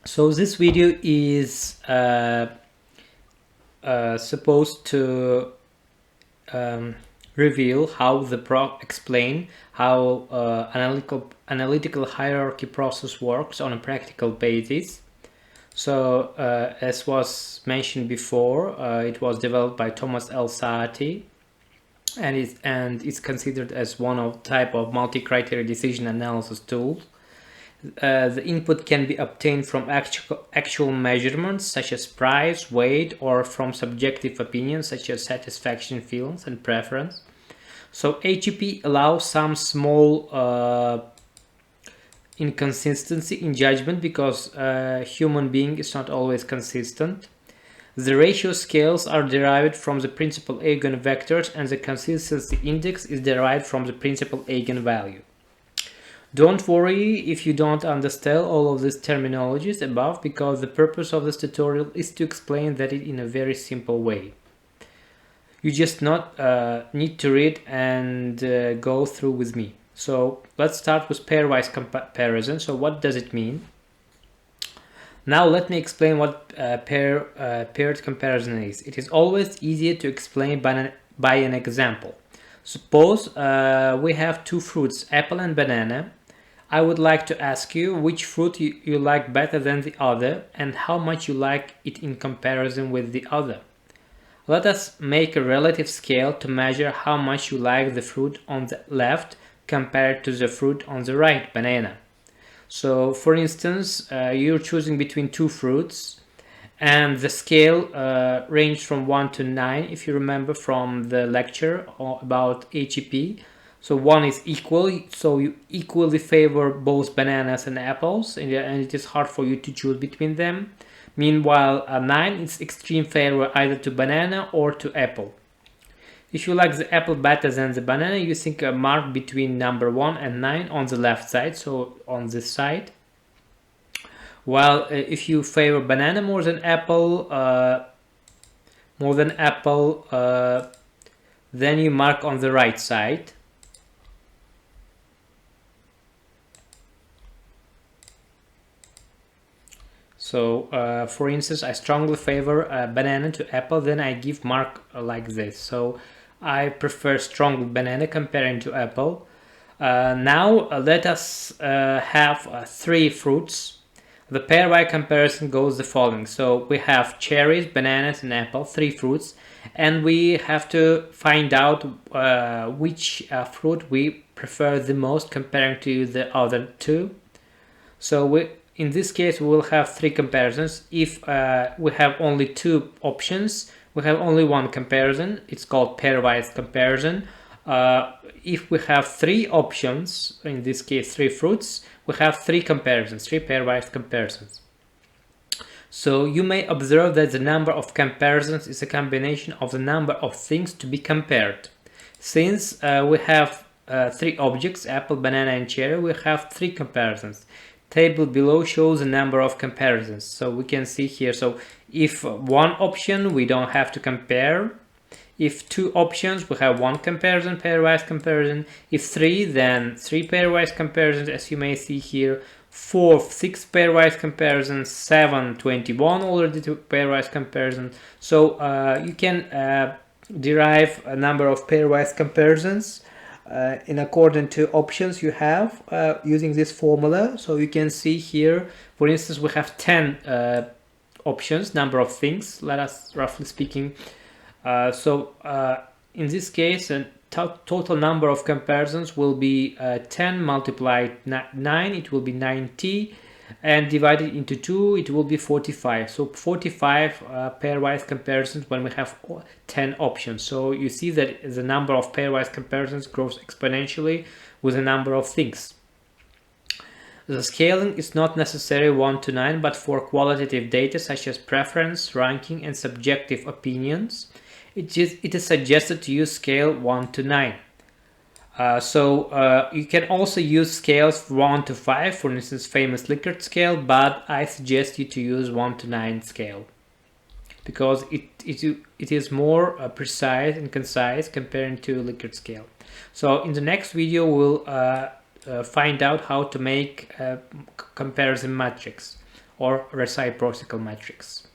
So this video is supposed to um, reveal how the explain how analytical hierarchy process works on a practical basis. So as was mentioned before, it was developed by Thomas L. Saati, and it's considered as one of type of multi-criteria decision analysis tools. The input can be obtained from actual measurements such as price, weight, or from subjective opinions such as satisfaction, feelings, and preference. So AHP allows some small inconsistency in judgment because human being is not always consistent. The ratio scales are derived from the principal eigenvectors, and the consistency index is derived from the principal eigenvalue. Don't worry if you don't understand all of these terminologies above, because the purpose of this tutorial is to explain that in a very simple way. You just not need to read and go through with me. So let's start with pairwise comparison. So what does it mean? Now let me explain what paired comparison is. It is always easier to explain by an example. Suppose we have two fruits, apple and banana. I would like to ask you which fruit you like better than the other and how much you like it in comparison with the other. Let us make a relative scale to measure how much you like the fruit on the left compared to the fruit on the right, banana. So for instance, you're choosing between two fruits, and the scale ranged from 1 to 9, if you remember from the lecture about AHP. So 1 is equal, so you equally favor both bananas and apples, and it is hard for you to choose between them. Meanwhile, 9 is extreme favor either to banana or to apple. If you like the apple better than the banana, you think a mark between number 1 and 9 on the left side, so on this side. While if you favor banana more than apple, then you mark on the right side. So for instance, I strongly favor banana to apple, then I give mark like this. So I prefer strong banana comparing to apple. Now let us have 3 fruits. The pairwise comparison goes the following. So we have cherries, bananas, and apple, 3 fruits, and we have to find out which fruit we prefer the most comparing to the other 2. So in this case, we will have 3 comparisons. If we have only 2 options, we have only 1 comparison. It's called pairwise comparison. If we have 3 options, in this case 3 fruits, we have 3 comparisons, 3 pairwise comparisons. So you may observe that the number of comparisons is a combination of the number of things to be compared. Since we have 3 objects, apple, banana, and cherry, we have 3 comparisons. Table below shows the number of comparisons. So we can see here, so if 1 option, we don't have to compare. If 2 options, we have 1 comparison, pairwise comparison. If 3, then 3 pairwise comparisons, as you may see here. 4, 6 pairwise comparisons, 7, 21 already to pairwise comparison. So you can derive a number of pairwise comparisons in accordance to options you have using this formula. So you can see here, for instance, we have 10 options, number of things, let us roughly speaking. In this case, a total number of comparisons will be 10 multiplied 9, it will be 90, and divided into 2, it will be 45. So 45 pairwise comparisons when we have 10 options. So you see that the number of pairwise comparisons grows exponentially with the number of things. The scaling is not necessarily 1 to 9, but for qualitative data such as preference, ranking, and subjective opinions, it is suggested to use scale 1 to 9. You can also use scales 1 to 5, for instance, famous Likert scale, but I suggest you to use 1 to 9 scale because it is more precise and concise compared to Likert scale. So in the next video, we'll find out how to make comparison matrix or reciprocal matrix.